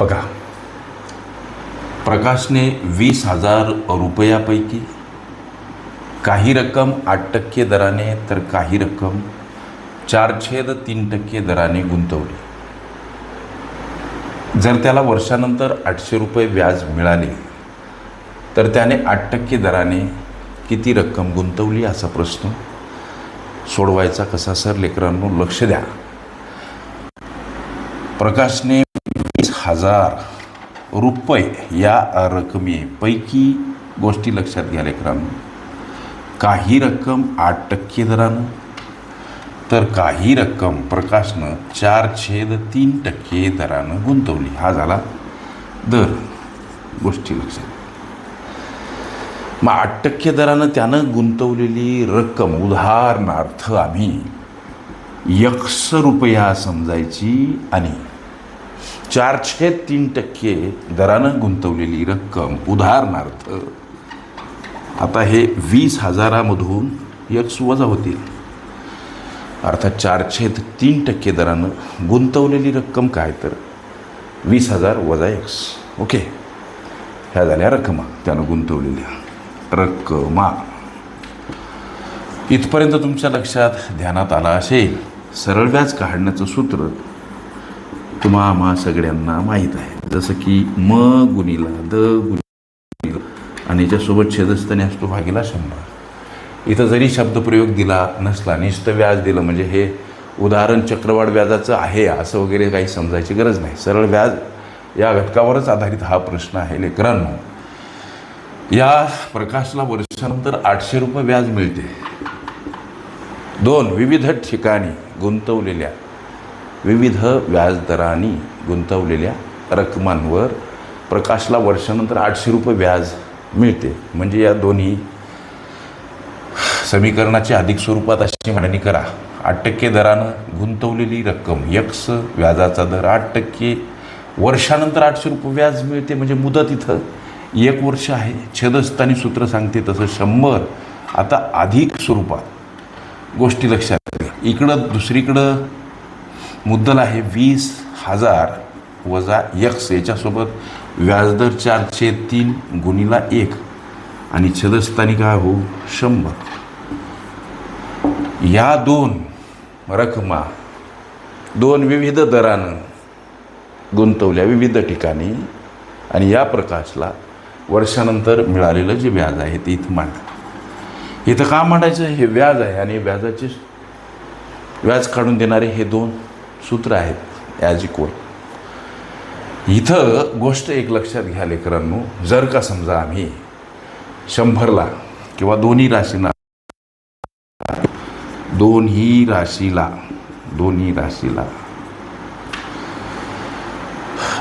बघा, प्रकाशने 20,000 रुपयापैकी काही रक्कम 8% दराने तर काही रक्कम 4/3% दराने गुंतवली. जर त्याला वर्षानंतर 800 रुपये व्याज मिळाले तर त्याने 8% दराने किती रक्कम गुंतवली असा प्रश्न सोडवायचा कसा सर? लेकरांनो लक्ष द्या. प्रकाशने 20,000 रुपये या रकमेपैकी गोष्टी लक्षात घ्या लेकरांनो. काही रक्कम 8% दरानं तर काही रक्कम प्रकाशनं 4/3% दरानं गुंतवली. हा झाला दर. गोष्टी लक्षात. मग 8% दरानं त्यानं गुंतवलेली रक्कम उदाहरणार्थ आम्ही X रुपया समजायची आणि 4/3% दरानं गुंतवलेली रक्कम उदाहरणार्थ आता हे 20,000मधून X वजा होतील, अर्थात 4/3% दरानं गुंतवलेली रक्कम काय तर 20,000 वजा X. ओके, ह्या झाल्या रक्कमा, त्यानं गुंतवलेल्या रक्कमा. इथपर्यंत तुमच्या लक्षात ध्यानात आला असेल. सरळ व्याज काढण्याचं सूत्र तुम्हा सगळ्यांना माहीत आहे. जसं की म गुणिला द गुणिला आणि याच्यासोबत छेदस्थानी असतो भागीला 100. इथं जरी शब्दप्रयोग दिला नसला, नुसतं व्याज दिलं म्हणजे हे उदाहरण चक्रवाढ व्याजाचं आहे असं वगैरे काही समजायची गरज नाही. सरळ व्याज या घटकावरच आधारित हा प्रश्न आहे लेकरांनो. या प्रकाशला वर्षानंतर 800 रुपये व्याज मिळते. दोन विविध ठिकाणी गुंतवलेल्या विविध व्याजदरांनी गुंतवलेल्या रकमांवर प्रकाशला वर्षानंतर 800 रुपये व्याज मिळते. म्हणजे या दोन्ही समीकरणाची अधिक स्वरूपात अशी मांडणी करा. 8% दरानं गुंतवलेली रक्कम X, व्याजाचा दर 8%, वर्षानंतर 800 रुपये व्याज मिळते. म्हणजे मुदत इथं 1 वर्ष आहे. छेदस्थानी सूत्र सांगते तसं 100. आता अधिक स्वरूपात गोष्टी लक्षात घ्या. इकडं दुसरीकडं मुद्दल आहे 20,000 वजा X, याच्यासोबत व्याजदर 4/3 गुणिला 1 आणि छेदस्थानी काय हो 100. या दोन रकमा दोन विविध दरानं गुंतवल्या विविध ठिकाणी आणि या प्रकाशला वर्षानंतर मिळालेलं जे व्याज आहे ते इथं मांडा. इथं का मांडायचं? हे व्याज आहे आणि व्याजाचे व्याज काढून देणारे हे दोन सूत्र आहेत ॲज इक्वल. इथं गोष्ट एक लक्षात घ्या लेकरांनो. जर का समजा आम्ही 100ला किंवा दोन्ही राशीला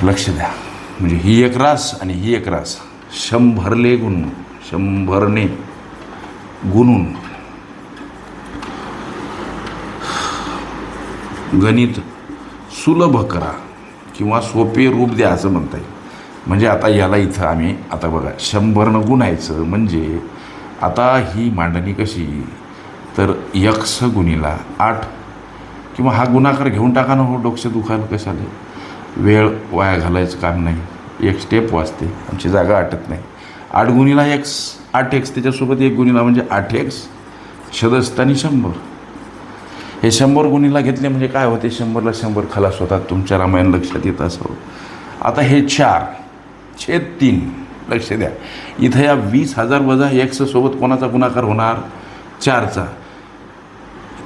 लक्ष द्या. म्हणजे ही एक रास आणि ही एक रास 100ने गुणून गणित सुलभ करा किंवा सोपे रूप द्या असं म्हणता येईल. म्हणजे आता याला इथं आम्ही आता बघा 100 गुणायचं म्हणजे आता ही मांडणी कशी तर X गुणिला 8 किंवा हा गुणाकार घेऊन टाका ना हो. डोक्यात दुखायला कशाला, वेळ वाया घालायचं काम नाही. एक स्टेप वाचते, आमची जागा आटत नाही. 8 गुणिला X 8X, त्याच्यासोबत 1 गुणिला म्हणजे 8X, छेदस्थानी 100. हे 100 गुणिला घेतले म्हणजे काय होते 100ला 100 खलास होतात. तुमच्या रामायण लक्षात येत असावं. आता हे 4/3 लक्ष द्या. इथं या 20,000 वजा X सोबत कोणाचा गुणाकार होणार? 4चा.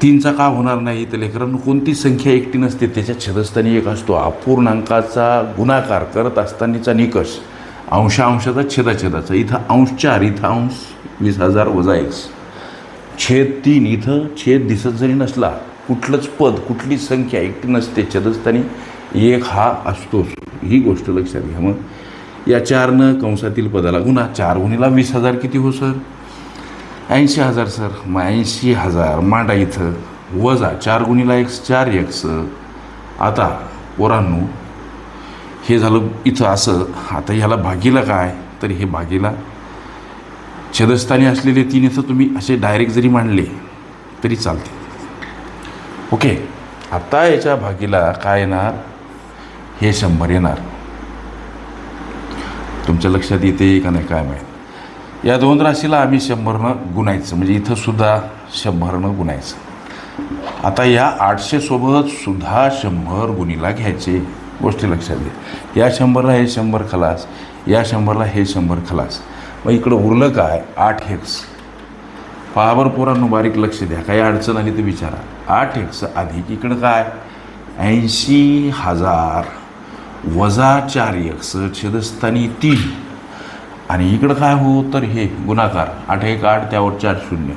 3चा का होणार नाही? तर लेकरांनो कोणती संख्या एकटी नसते, त्याच्या छेदस्थानी 1 असतो. अपूर्णांकाचा गुणाकार करत असतानाचा निकष अंशाचा छेदाचा. इथं अंश 4, इथं अंश 20,000 वजा X छेद 3. इथं छेद दिसत जरी नसला कुठलंच पद कुठली संख्या एकटी नसते, छेदस्थानी 1 हा असतोच. ही गोष्ट लक्षात घ्या. मग या 4नं कंसातील पदाला गुणा. 4 गुणिला 20,000 किती हो सर? 80,000 सर. मग 80,000 मांडा इथं वजा 4 गुणिला X 4X. आता पोरांनो हे झालं इथं असं. आता ह्याला भागीला काय तर हे भागीला छेदस्थानी असलेले 3 इथं तुम्ही असे डायरेक्ट जरी मांडले तरी चालते. ओके, आता याच्या भागीला काय येणार? हे 100 येणार. तुमच्या लक्षात येते का नाही काय माहीत. या 2 राशीला आम्ही 100नं गुणायचं, म्हणजे इथंसुद्धा 100नं गुणायचं. आता या 800सोबत सुद्धा 100 गुणीला घ्यायचे. गोष्टी लक्षात घ्या. या 100ला हे 100 खलास, या 100ला हे 100 खलास. मग इकडं उरलं काय 8x. पहा बरं पोरांनो, बारीक लक्ष द्या. काही अडचण आली तर विचारा. 8x अधिक इकडं काय 80,000 वजा 4x छेदस्थानी 3. आणि इकडं काय हो तर हे गुणाकार 8 1 8 त्यावर 4 0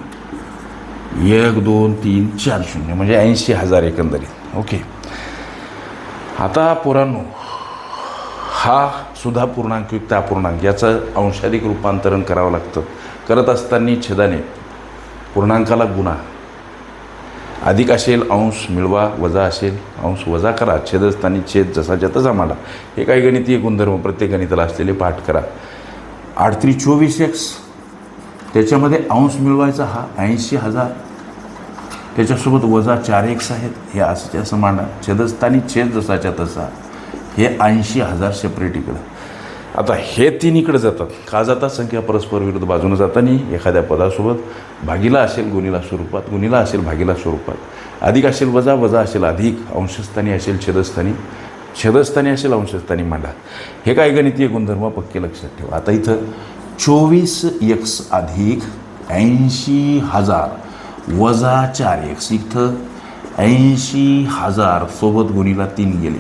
1 2 3 4 0 म्हणजे 80,000 एकंदरीत. ओके. आता पोरांनो, हा सुद्धा पूर्णांकयुक्त अपूर्णांक याचं अंशाधिक रूपांतरण करावं लागतं. करत असताना छेदाने पूर्णांकाला गुणा, अधिक असेल अंश मिळवा, वजा असेल अंश वजा करा, छेदस्थानी छेद जसाच्या तसा मांडा. हे काही गणितीय गुणधर्म प्रत्येक गणिताला असलेले पाठ करा. 8 3 24x, त्याच्यामध्ये अंश मिळवायचा हा 80,000, त्याच्यासोबत वजा 4x आहेत, हे असं असं मांडा. छेदस्थानी छेद जसाच्या तसा, हे 80,000 सेपरेट इकडं. आता हे 3 इकडे जातात. का जातात? संख्या परस्पर विरुद्ध बाजूनं जाताना एखाद्या पदासोबत भागीला असेल गुणीला स्वरूपात, गुणीला असेल भागीला स्वरूपात, अधिक असेल वजा, वजा असेल अधिक, अंशस्थानी असेल छेदस्थानी, छेदस्थानी असेल अंशस्थानी मांडा. हे काय गणितीय गुणधर्म पक्के लक्षात ठेवा. आता इथं 24x अधिक 80,000 वजा 4x, इथं 80,000 सोबत गुणीला 3 गेले,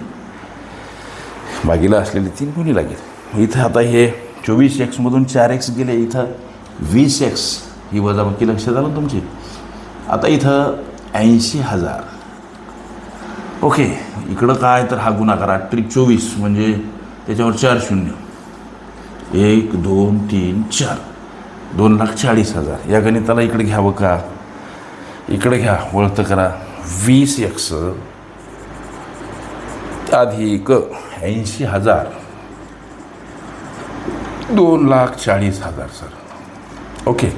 भागीला असलेले 3 गुणीला गेले. इथं आता हे 24x मधून 4x गेले, इथं 20x ही वजाबाकी लक्षात आलं तुमची. आता इथं 80,000. ओके. इकडं काय तर हा गुणाकार 8 3 24 म्हणजे त्याच्यावर 4 0 1 2 3 4 2,40,000. या गणिताला इकडे घ्यावं का? इकडे घ्या, वळतं करा. 20x अधिक 80,000 2,40,000 सर. ओके.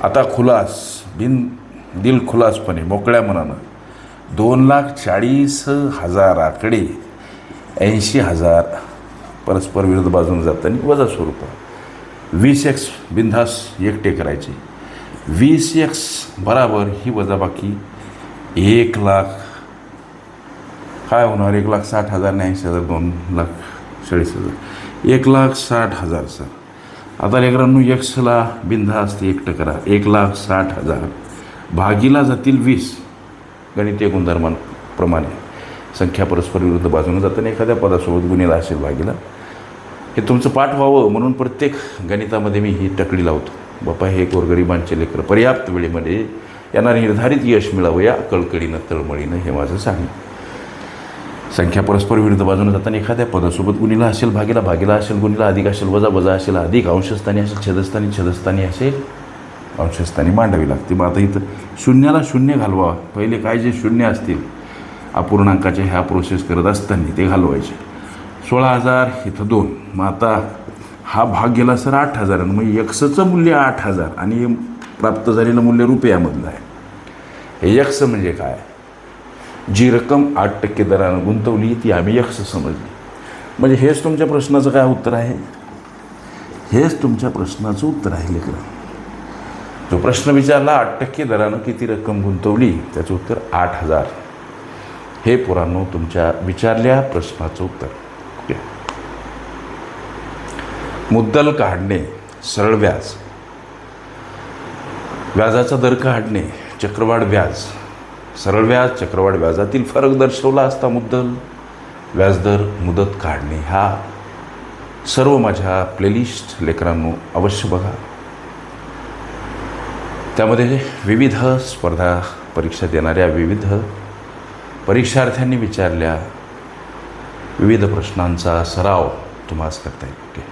आता खुलास दिल खुलासपणे मोकळ्या मनानं 2,40,000कडे 80,000 परस्पर विरुद्ध बाजूने जाताना वजा स्वरूपात 20x बिनधास एकटे करायचे. 20x बराबर ही वजाबाकी 1,00,000 काय होणार? 1,60,000 नाही 80,000 2,40,000 1,60,000 सर. आता लेकरांनो एक्सला बिनधास्त एकटं करा. 1,60,000 भागीला जातील 20. गणितीय गुणधर्मांप्रमाणे संख्या परस्पर विरुद्ध बाजूने जाताना एखाद्या पदासोबत गुणीला असेल भागीला. हे तुमचं पाठ व्हावं म्हणून प्रत्येक गणितामध्ये मी ही टकडी लावतो. बापा हे गोरगरिबांचे लेकरं पर्याप्त वेळेमध्ये यांना निर्धारित यश मिळावं या कळकळीनं तळमळीनं हे माझं सांगणं. संख्या परस्पर विरुद्ध बाजूने जाताना एखाद्या पदासोबत गुणीला असेल भागीला, भागीला असेल गुणीला, अधिक असेल वजा, वजा असेल अधिक, अंशस्थानी असेल छेदस्थानी, छेदस्थानी असेल अंशस्थानी मांडावी लागते. मग आता इथं शून्याला शून्य घालवा. पहिले काय जे शून्य असतील अपूर्णांकाचे ह्या प्रोसेस करत असताना ते घालवायचे. 16,000 इथं 2. मग आता हा भाग गेला सर 8,000. मग एक्सचं मूल्य 8,000 आणि प्राप्त झालेलं मूल्य रुपयामधलं आहे. हे एक्स म्हणजे काय? जी रक्कम 8% दरानं गुंतवली ती आम्ही एक्स समजली. म्हणजे हेच तुमच्या प्रश्नाचं काय उत्तर आहे? हेच तुमच्या प्रश्नाचं उत्तर आहे लेकरं. जो प्रश्न विचारला 8% दरानं किती रक्कम गुंतवली, त्याचं उत्तर 8,000. हे पोरांनो तुमच्या विचारल्या प्रश्नाचं उत्तर. ओके. मुद्दल काढणे, सरळ व्याज, व्याजाचा दर काढणे, चक्रवाढ व्याज, सरळ व्याज, चक्रवाढ व्याजातील फरक दर्शवला असता मुद्दल, व्याजदर, मुदत काढणे. हा सर्व माझ्या प्लेलिस्ट लेकरांनो अवश्य बघा. त्यामध्ये विविध स्पर्धा परीक्षा देणाऱ्या विविध परीक्षार्थ्यांनी विचारल्या विविध प्रश्नांचा सराव तुम्हाला करता येईल. ओके.